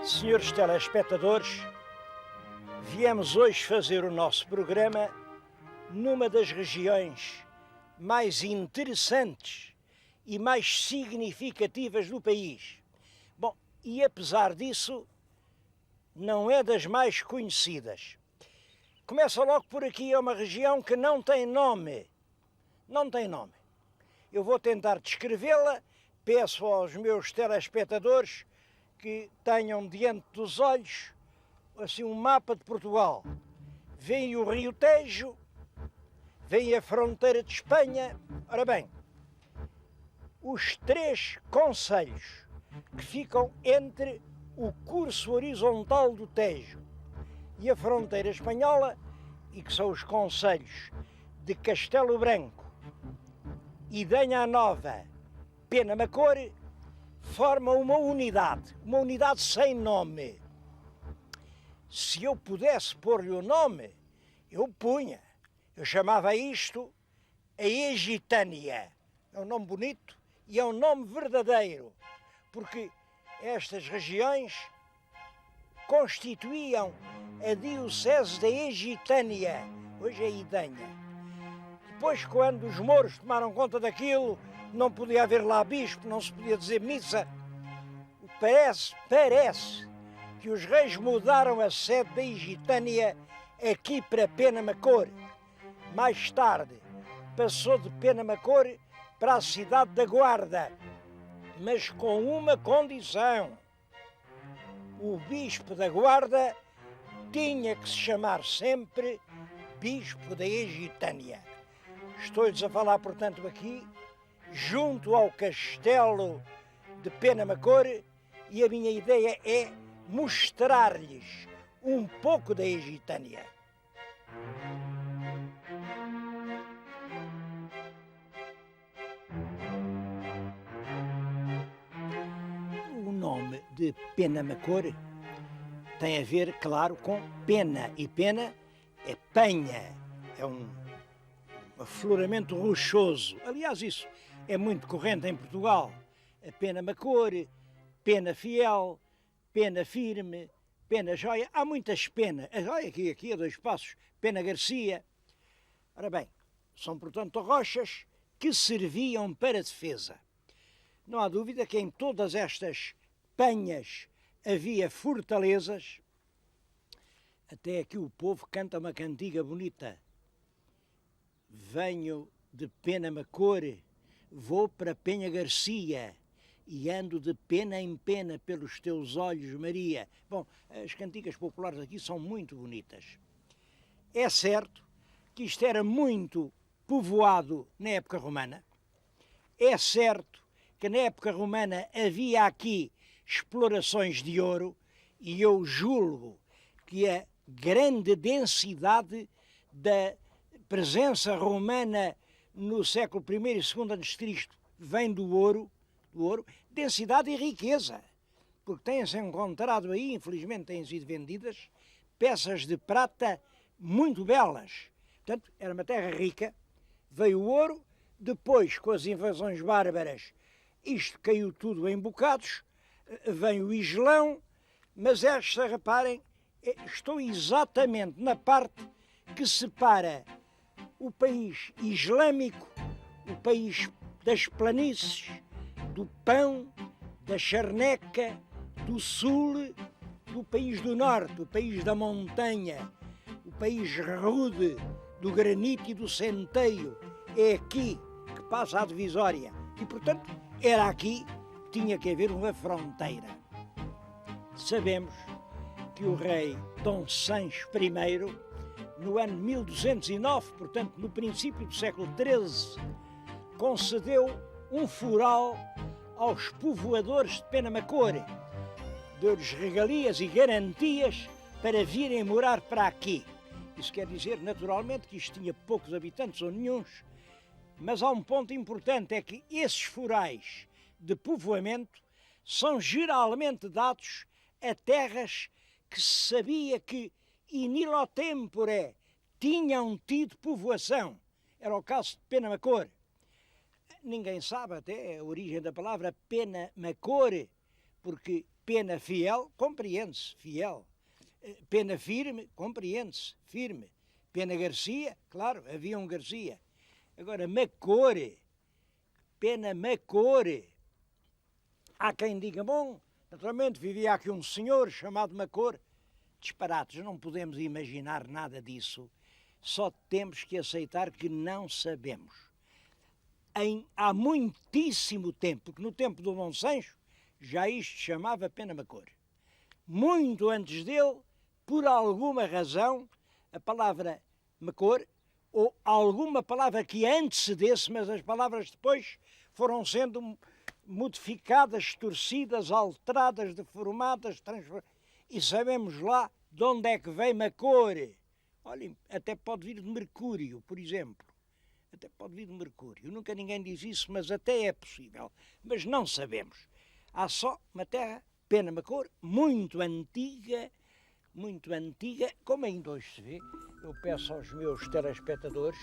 Senhores telespectadores, viemos hoje fazer o nosso programa numa das regiões mais interessantes e mais significativas do país. Bom, e apesar disso, não é das mais conhecidas. Começa logo por aqui, é uma região que não tem nome. Não tem nome. Eu vou tentar descrevê-la, peço aos meus telespectadores que tenham diante dos olhos assim um mapa de Portugal. Vem o Rio Tejo, vem a fronteira de Espanha. Ora bem, os três concelhos que ficam entre o curso horizontal do Tejo e a fronteira espanhola, e que são os concelhos de Castelo Branco, Idenha Nova, Penamacor, formam uma unidade sem nome. Se eu pudesse pôr-lhe o nome, eu punha. Eu chamava isto a Egitânia. É um nome bonito e é um nome verdadeiro, porque estas regiões constituíam a diocese da Egitânia, hoje é Idenha. Depois, quando os mouros tomaram conta daquilo, não podia haver lá bispo, não se podia dizer missa. Parece que os reis mudaram a sede da Egitânia aqui para Penamacor. Mais tarde passou de Penamacor para a cidade da Guarda, mas com uma condição: o bispo da Guarda tinha que se chamar sempre bispo da Egitânia. Estou-lhes a falar, portanto, aqui junto ao castelo de Penamacor, e a minha ideia é mostrar-lhes um pouco da Egitânia. O nome de Penamacor tem a ver, claro, com pena, e pena é penha, é um afloramento rochoso. Aliás, isso é muito corrente em Portugal. A Penamacor, pena fiel, pena firme, pena joia. Há muitas penas. A joia aqui a 2 passos, pena Garcia. Ora bem, são portanto rochas que serviam para defesa. Não há dúvida que em todas estas penhas havia fortalezas. Até aqui o povo canta uma cantiga bonita. Venho de Penamacor, vou para Penha Garcia e ando de pena em pena pelos teus olhos, Maria. Bom, as cantigas populares aqui são muito bonitas. É certo que isto era muito povoado na época romana. É certo que na época romana havia aqui explorações de ouro, e eu julgo que a grande densidade da presença romana no século I e II a.C. vem do ouro, densidade e riqueza, porque têm-se encontrado aí, infelizmente têm sido vendidas, peças de prata muito belas. Portanto, era uma terra rica, veio o ouro, depois com as invasões bárbaras isto caiu tudo em bocados, vem o Islão, mas esta, reparem, estou exatamente na parte que separa o país islâmico, o país das planícies, do pão, da charneca, do sul, do país do norte, o país da montanha, o país rude, do granito e do centeio. É aqui que passa a divisória. E, portanto, era aqui que tinha que haver uma fronteira. Sabemos que o rei Dom Sancho I, no ano 1209, portanto no princípio do século XIII, concedeu um fural aos povoadores de Penamacor, deu-lhes regalias e garantias para virem morar para aqui. Isso quer dizer, naturalmente, que isto tinha poucos habitantes ou nenhuns, mas há um ponto importante, é que esses furais de povoamento são geralmente dados a terras que se sabia que in illo tempore tinham tido povoação. Era o caso de Penamacor. Ninguém sabe até a origem da palavra Penamacor, porque Pena fiel, compreende-se, fiel. Pena firme, compreende-se, firme. Pena Garcia, claro, havia um Garcia. Agora, Macore, Pena Macore. Há quem diga, bom, naturalmente vivia aqui um senhor chamado Macore. Disparates, não podemos imaginar nada disso. Só temos que aceitar que não sabemos. Há muitíssimo tempo, que no tempo do Dom Sancho, já isto chamava Pena Macore. Muito antes dele, por alguma razão, a palavra Macore, ou alguma palavra que antecedesse, mas as palavras depois foram sendo modificadas, torcidas, alteradas, deformadas, transformadas. E sabemos lá de onde é que vem Macore. Olhem, até pode vir de Mercúrio, por exemplo. Até pode vir de Mercúrio. Nunca ninguém diz isso, mas até é possível. Mas não sabemos. Há só uma terra, Pena Macore, muito antiga, como ainda hoje se vê. Eu peço aos meus telespectadores,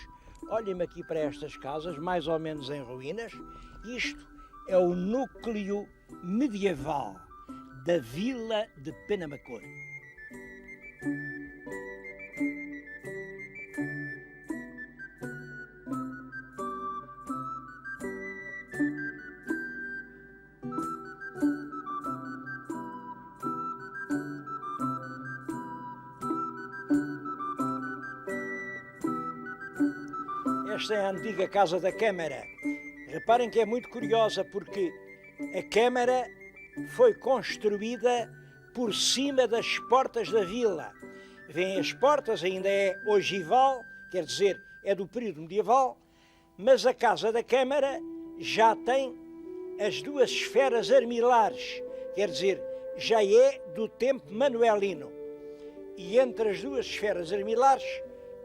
olhem-me aqui para estas casas, mais ou menos em ruínas. Isto é o núcleo medieval da vila de Pena Macore. Esta é a antiga Casa da Câmara. Reparem que é muito curiosa porque a Câmara foi construída por cima das portas da vila. Vêm as portas, ainda é ogival, quer dizer, é do período medieval, mas a Casa da Câmara já tem as duas esferas armilares, quer dizer, já é do tempo manuelino. E entre as duas esferas armilares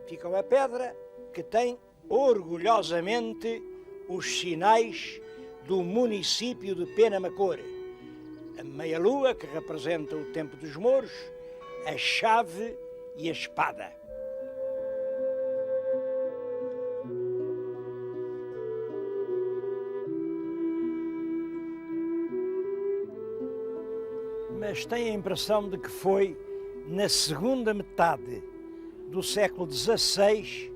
fica uma pedra que tem orgulhosamente os sinais do município de Pena Macore. A meia-lua, que representa o tempo dos mouros, a chave e a espada. Mas tenho a impressão de que foi na segunda metade do século XVI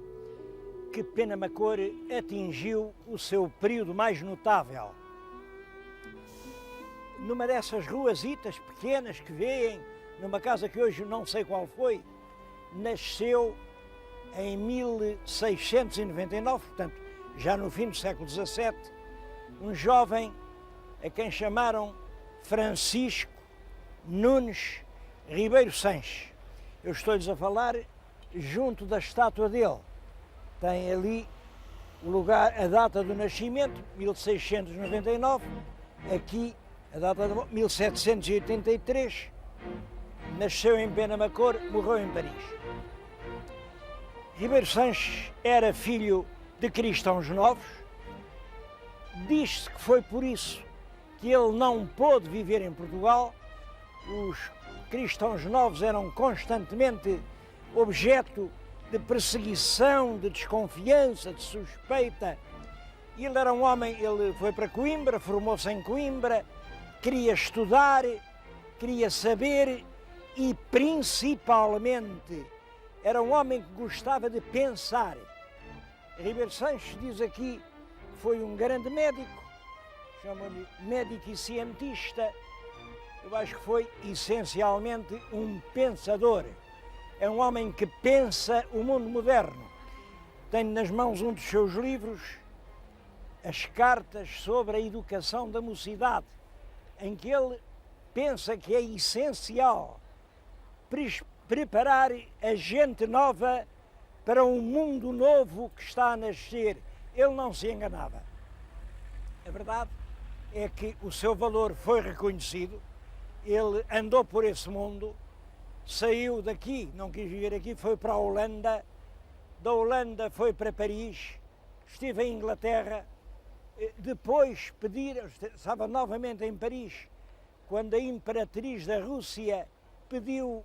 que Pena Macore atingiu o seu período mais notável. Numa dessas ruazitas pequenas que vêem, numa casa que hoje não sei qual foi, nasceu em 1699, portanto, já no fim do século XVII, um jovem a quem chamaram Francisco Nunes Ribeiro Sanches. Eu estou-lhes a falar junto da estátua dele. Tem ali o lugar, a data do nascimento, 1699, aqui a data de 1783, nasceu em Pena Macore, morreu em Paris. Ribeiro Sanches era filho de cristãos novos, diz-se que foi por isso que ele não pôde viver em Portugal. Os cristãos novos eram constantemente objeto de perseguição, de desconfiança, de suspeita. Ele era um homem, ele foi para Coimbra, formou-se em Coimbra, queria estudar, queria saber e, principalmente, era um homem que gostava de pensar. Ribeiro Sanches diz aqui, foi um grande médico, chamam-lhe médico e cientista. Eu acho que foi essencialmente um pensador. É um homem que pensa o mundo moderno. Tenho nas mãos um dos seus livros, As Cartas sobre a Educação da Mocidade, em que ele pensa que é essencial preparar a gente nova para um mundo novo que está a nascer. Ele não se enganava. A verdade é que o seu valor foi reconhecido, ele andou por esse mundo, saiu daqui, não quis viver aqui, foi para a Holanda, da Holanda foi para Paris, esteve em Inglaterra, depois estava novamente em Paris, quando a imperatriz da Rússia pediu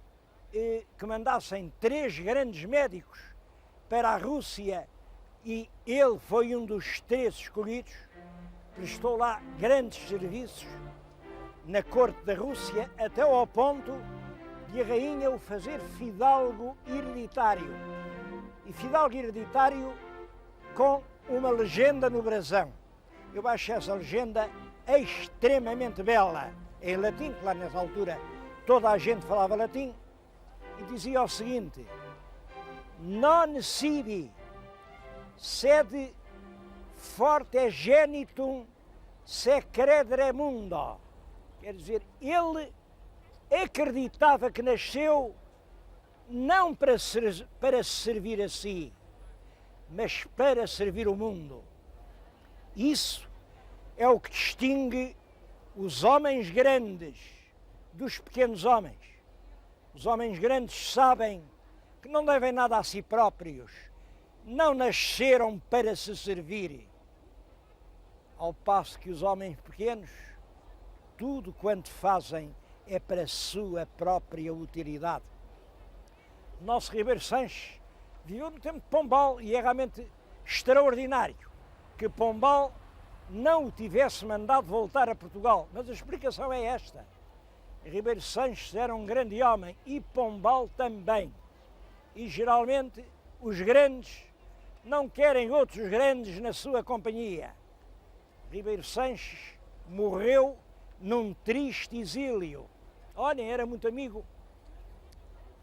que mandassem 3 grandes médicos para a Rússia e ele foi um dos 3 escolhidos, prestou lá grandes serviços na corte da Rússia, até ao ponto de a rainha o fazer fidalgo hereditário. E fidalgo hereditário com uma legenda no brasão. Eu acho essa legenda extremamente bela, em latim, claro, nessa altura toda a gente falava latim, e dizia o seguinte: non sibi sed forte genitum se credere mundo. Quer dizer, ele acreditava que nasceu não para servir a si, mas para servir o mundo. Isso é o que distingue os homens grandes dos pequenos homens. Os homens grandes sabem que não devem nada a si próprios, não nasceram para se servir. Ao passo que os homens pequenos, tudo quanto fazem é para a sua própria utilidade. O nosso Ribeiro Sanches viveu no tempo de Pombal e é realmente extraordinário que Pombal não o tivesse mandado voltar a Portugal. Mas a explicação é esta: Ribeiro Sanches era um grande homem e Pombal também. E geralmente os grandes não querem outros grandes na sua companhia. Ribeiro Sanches morreu num triste exílio. Olhem, era muito amigo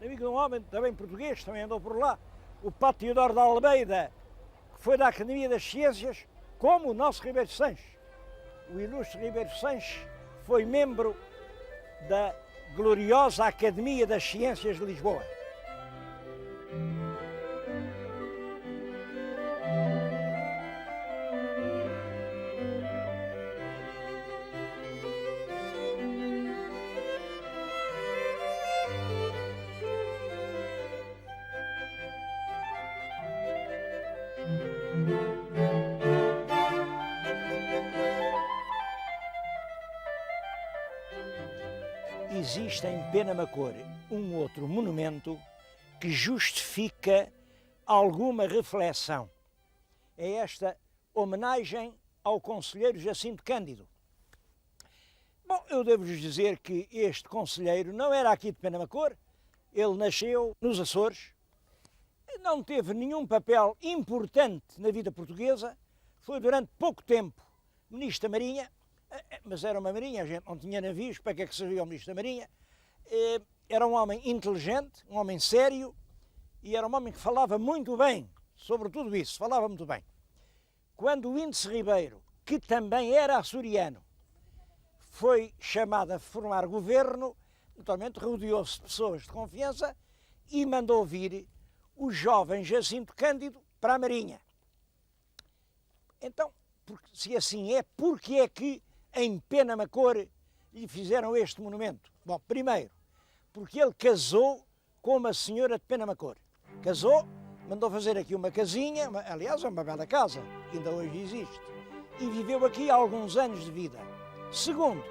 de um homem também português, também andou por lá, o Padre Teodoro da Almeida, que foi da Academia das Ciências, como o nosso Ribeiro Sanches. O ilustre Ribeiro Sanches foi membro da gloriosa Academia das Ciências de Lisboa. Existe em Penamacor um outro monumento que justifica alguma reflexão. É esta homenagem ao conselheiro Jacinto Cândido. Bom, eu devo-vos dizer que este conselheiro não era aqui de Penamacor, ele nasceu nos Açores, não teve nenhum papel importante na vida portuguesa, foi durante pouco tempo Ministro da Marinha, mas era uma marinha, a gente não tinha navios, para que é que servia o Ministro da Marinha? Era um homem inteligente, um homem sério, e era um homem que falava muito bem sobre tudo isso, falava muito bem. Quando o Índice Ribeiro, que também era açoriano, foi chamado a formar governo, naturalmente rodeou-se de pessoas de confiança e mandou vir o jovem Jacinto Cândido para a Marinha. Então, se assim é, porque é que em Penamacor lhe fizeram este monumento? Bom, primeiro, porque ele casou com uma senhora de Penamacor. Casou, mandou fazer aqui uma casinha, aliás é uma bela casa, ainda hoje existe, e viveu aqui alguns anos de vida. Segundo,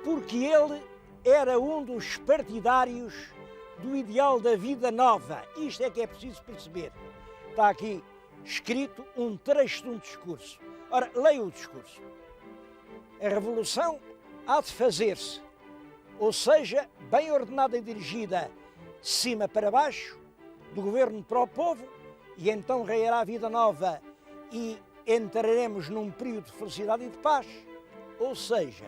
porque ele era um dos partidários do ideal da vida nova. Isto é que é preciso perceber. Está aqui escrito um trecho de um discurso. Ora, leia o discurso. A revolução há de fazer-se, ou seja, bem ordenada e dirigida de cima para baixo, do governo para o povo, e então reinará a vida nova e entraremos num período de felicidade e de paz. Ou seja,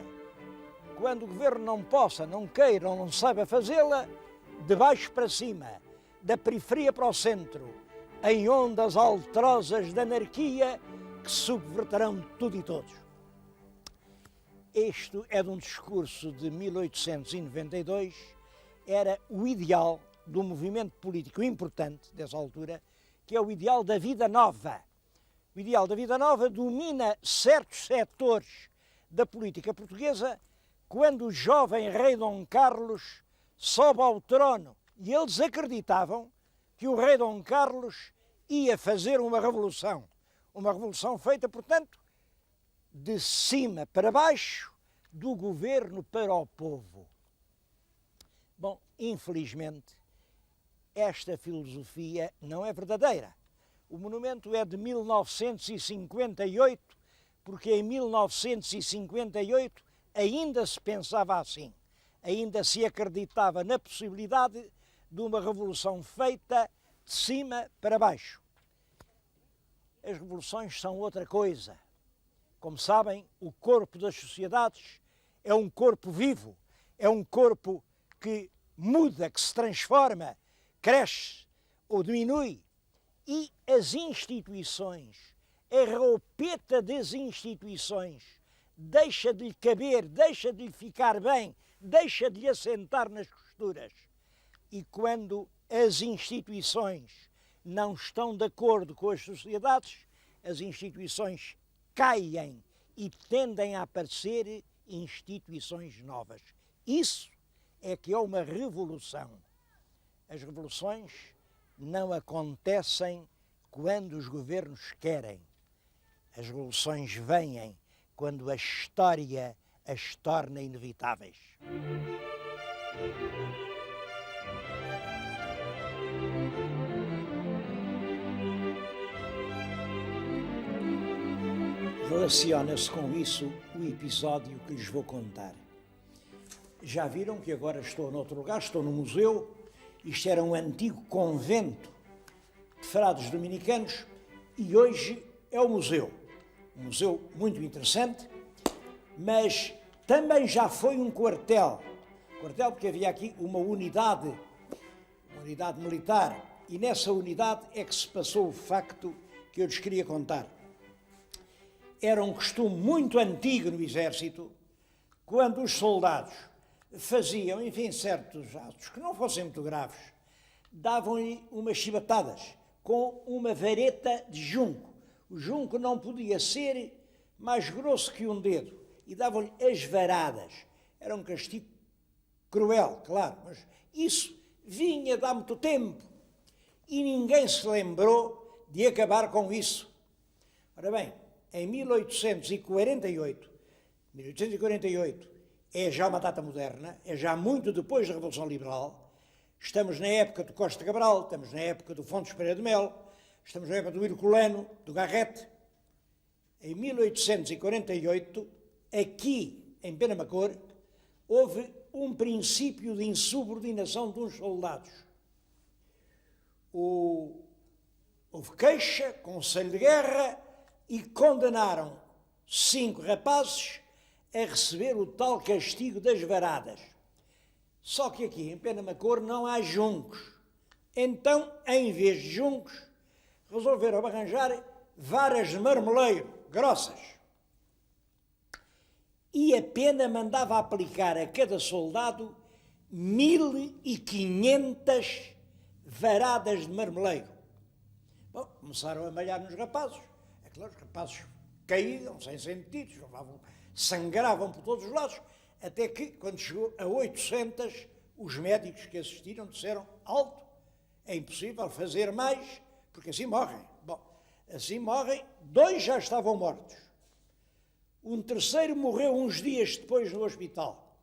quando o governo não possa, não queira ou não saiba fazê-la, de baixo para cima, da periferia para o centro, em ondas alterosas de anarquia que subverterão tudo e todos. Este é de um discurso de 1892, era o ideal do movimento político importante dessa altura, que é o ideal da vida nova. O ideal da vida nova domina certos setores da política portuguesa quando o jovem rei Dom Carlos sobe ao trono. E eles acreditavam que o rei Dom Carlos ia fazer uma revolução feita, portanto, de cima para baixo, do governo para o povo. Bom, infelizmente, esta filosofia não é verdadeira. O monumento é de 1958, porque em 1958 ainda se pensava assim, ainda se acreditava na possibilidade de uma revolução feita de cima para baixo. As revoluções são outra coisa. Como sabem, o corpo das sociedades é um corpo vivo, é um corpo que muda, que se transforma, cresce ou diminui. E as instituições, a roupeta das instituições, deixa de lhe caber, deixa de lhe ficar bem, deixa de lhe assentar nas costuras. E quando as instituições não estão de acordo com as sociedades, as instituições caem e tendem a aparecer instituições novas. Isso é que é uma revolução. As revoluções não acontecem quando os governos querem. As revoluções vêm quando a história as torna inevitáveis. Relaciona-se com isso o episódio que lhes vou contar. Já viram que agora estou noutro lugar, estou no museu. Isto era um antigo convento de frades dominicanos e hoje é o museu. Um museu muito interessante, mas também já foi um quartel. Quartel porque havia aqui uma unidade militar, e nessa unidade é que se passou o facto que eu lhes queria contar. Era um costume muito antigo no exército, quando os soldados faziam, enfim, certos atos que não fossem muito graves, davam-lhe umas chibatadas com uma vareta de junco. O junco não podia ser mais grosso que um dedo, e davam-lhe as varadas. Era um castigo cruel, claro, mas isso vinha de há muito tempo e ninguém se lembrou de acabar com isso. Ora bem, em 1848 é já uma data moderna, é já muito depois da Revolução Liberal. Estamos na época do Costa Cabral, estamos na época do Fontes Pereira de Melo, estamos na época do Herculano, do Garrett. Em 1848, aqui em Penamacor, houve um princípio de insubordinação de uns soldados. Houve queixa, conselho de guerra, e condenaram 5 rapazes a receber o tal castigo das varadas. Só que aqui em Penamacor não há juncos. Então, em vez de juncos, resolveram arranjar varas de marmeleiro, grossas. E a pena mandava aplicar a cada soldado 1500 varadas de marmeleiro. Bom, começaram a malhar nos rapazes. É claro, os rapazes caíam sem sentidos, sangravam por todos os lados, até que, quando chegou a 800, os médicos que assistiram disseram: alto, é impossível fazer mais, porque assim morrem. Bom, assim morrem, 2 já estavam mortos. Um terceiro morreu uns dias depois no hospital.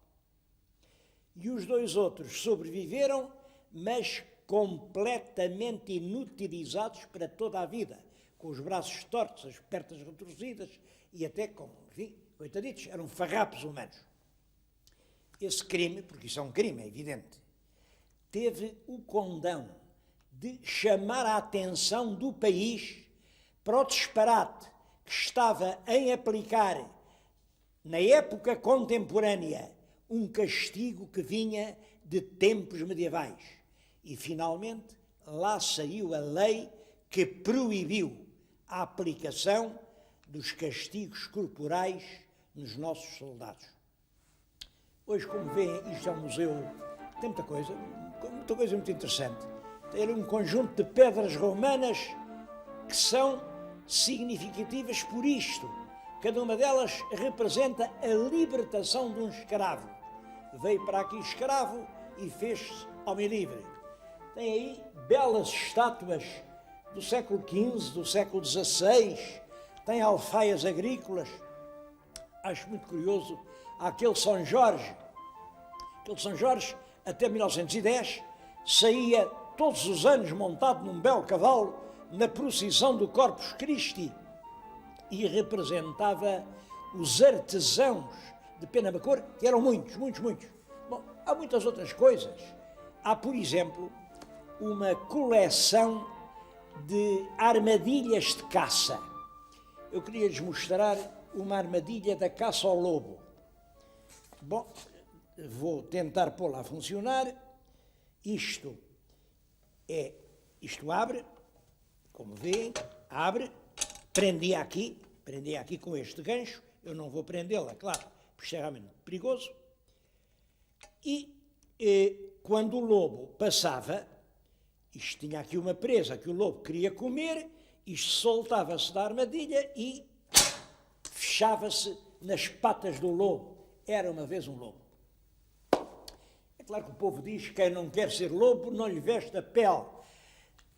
E os 2 outros sobreviveram, mas completamente inutilizados para toda a vida, com os braços tortos, as pernas retorcidas e até com, enfim, coitaditos, eram farrapos humanos. Esse crime, porque isso é um crime, é evidente, teve o condão de chamar a atenção do país para o disparate que estava em aplicar, na época contemporânea, um castigo que vinha de tempos medievais. E, finalmente, lá saiu a lei que proibiu a aplicação dos castigos corporais nos nossos soldados. Hoje, como vêem, isto é um museu, tem muita coisa muito interessante. Tem ali um conjunto de pedras romanas que são significativas por isto. Cada uma delas representa a libertação de um escravo. Veio para aqui escravo e fez-se homem livre. Tem aí belas estátuas do século XV, do século XVI, tem alfaias agrícolas. Acho muito curioso aquele São Jorge. Aquele São Jorge, até 1910, saía todos os anos montado num belo cavalo na procissão do Corpus Christi e representava os artesãos de pena-cor, que eram muitos. Bom, há muitas outras coisas. Há, por exemplo, uma coleção de armadilhas de caça. Eu queria lhes mostrar uma armadilha da caça ao lobo. Bom, vou tentar pô-la a funcionar. Isto abre, como veem, abre, prendi aqui com este gancho. Eu não vou prendê-la, claro, porque isto é realmente perigoso. E quando o lobo passava, isto tinha aqui uma presa que o lobo queria comer, isto soltava-se da armadilha e fechava-se nas patas do lobo. Era uma vez um lobo. É claro que o povo diz que quem não quer ser lobo não lhe veste a pele.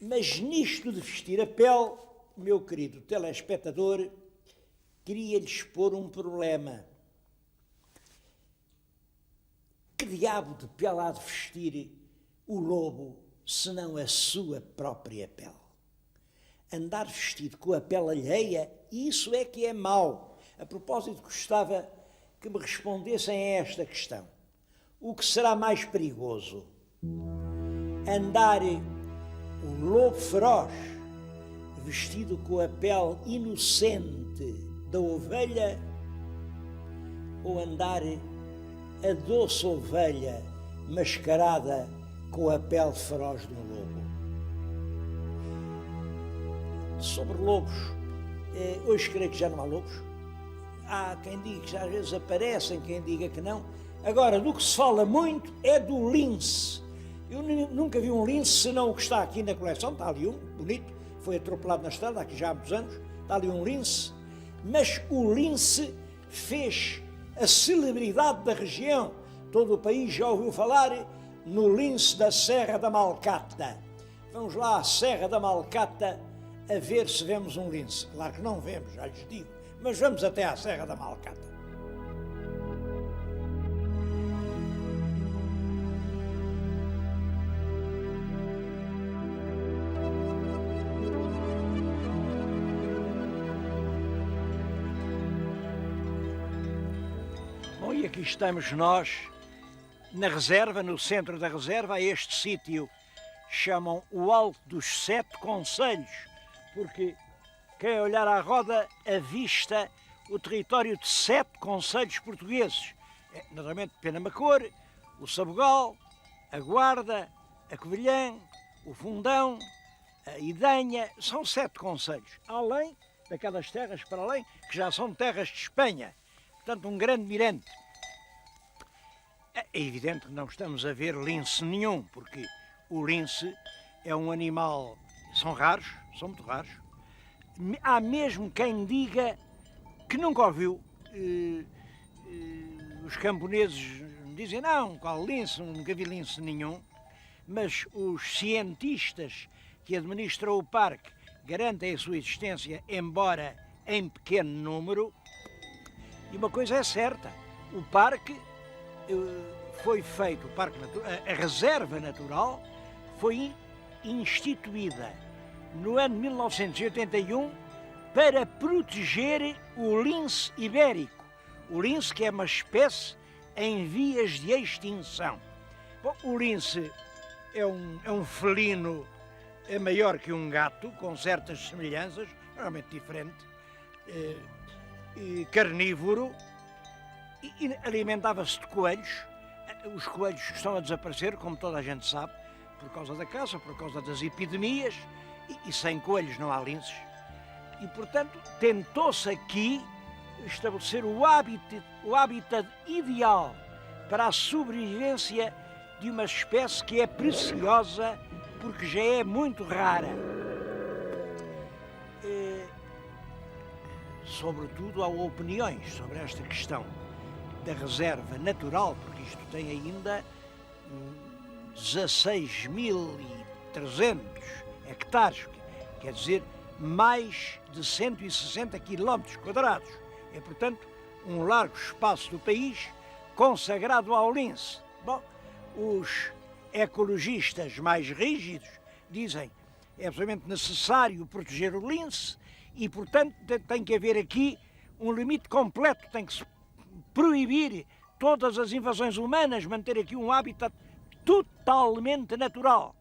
Mas nisto de vestir a pele, meu querido telespectador, queria-lhes pôr um problema. Que diabo de pele há de vestir o lobo, senão a sua própria pele? Andar vestido com a pele alheia, isso é que é mau. A propósito, gostava que me respondessem a esta questão. O que será mais perigoso? Andar o lobo feroz, vestido com a pele inocente da ovelha, ou andar a doce ovelha mascarada com a pele feroz de um lobo? Sobre lobos, hoje creio que já não há lobos. Há quem diga que já às vezes aparecem, quem diga que não. Agora, do que se fala muito é do lince. Eu nunca vi um lince senão o que está aqui na coleção. Está ali um, bonito, foi atropelado na estrada, aqui já há muitos anos. Está ali um lince. Mas o lince fez a celebridade da região. Todo o país já ouviu falar no lince da Serra da Malcata. Vamos lá à Serra da Malcata a ver se vemos um lince. Claro que não vemos, já lhes digo, mas vamos até à Serra da Malcata. Bom, e aqui estamos nós, na reserva, no centro da reserva, a este sítio chamam o Alto dos Sete Conselhos, porque quem olhar à roda avista o território de 7 concelhos portugueses. Naturalmente Penamacor, o Sabugal, a Guarda, a Covilhã, o Fundão, a Idanha, são 7 concelhos, além daquelas terras para além, que já são terras de Espanha, portanto um grande mirante. É evidente que não estamos a ver lince nenhum, porque o lince é um animal, são raros, são muito raros. Há mesmo quem diga que nunca ouviu. Os camponeses dizem, não, qual lince, nunca vi lince nenhum, mas os cientistas que administram o parque garantem a sua existência, embora em pequeno número. E uma coisa é certa, o parque foi feito, a reserva natural foi instituída no ano 1981 para proteger o lince ibérico. O lince, que é uma espécie em vias de extinção. Bom, o lince é um felino, é maior que um gato, com certas semelhanças, realmente diferente, carnívoro, e alimentava-se de coelhos. Os coelhos estão a desaparecer, como toda a gente sabe, por causa da caça, por causa das epidemias, e sem coelhos não há linces. E, portanto, tentou-se aqui estabelecer o hábitat ideal para a sobrevivência de uma espécie que é preciosa, porque já é muito rara. Sobretudo, há opiniões sobre esta questão da reserva natural, porque isto tem ainda 16.300 hectares, quer dizer, mais de 160 quilómetros quadrados. É, portanto, um largo espaço do país consagrado ao lince. Bom, os ecologistas mais rígidos dizem que é absolutamente necessário proteger o lince e, portanto, tem que haver aqui um limite completo, tem que se proibir todas as invasões humanas, manter aqui um habitat totalmente natural.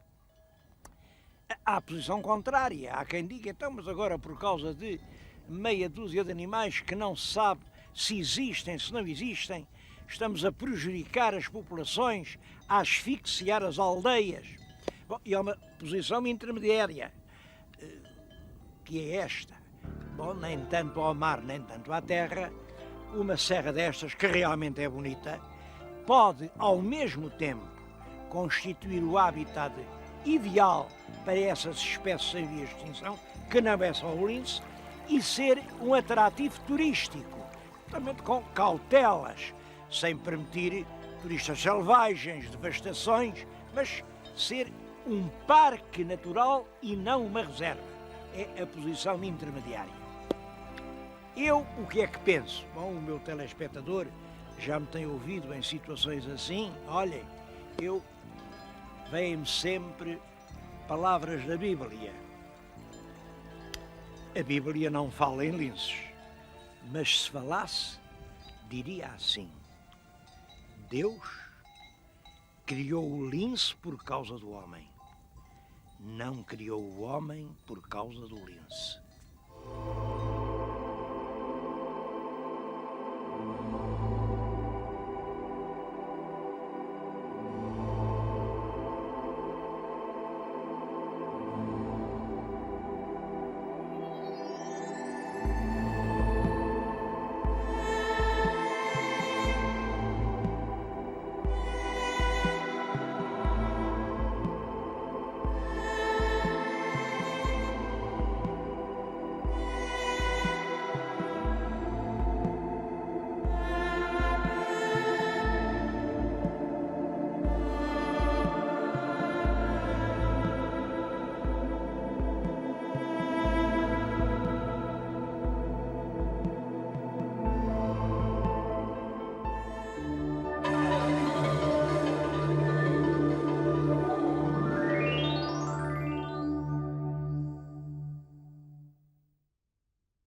Há a posição contrária, há quem diga, então, mas agora por causa de meia dúzia de animais que não se sabe se existem, se não existem, estamos a prejudicar as populações, a asfixiar as aldeias. Bom, e há uma posição intermediária, que é esta. Bom, nem tanto ao mar, nem tanto à terra, uma serra destas, que realmente é bonita, pode, ao mesmo tempo, constituir o habitat ideal para essas espécies em vias de extinção, que não é só o lince, e ser um atrativo turístico, também com cautelas, sem permitir turistas selvagens, devastações, mas ser um parque natural e não uma reserva. É a posição intermediária. Eu o que é que penso? Bom, o meu telespectador já me tem ouvido em situações assim. Olhem, vêm-me sempre palavras da Bíblia. A Bíblia não fala em linces, mas se falasse, diria assim: Deus criou o lince por causa do homem, não criou o homem por causa do lince.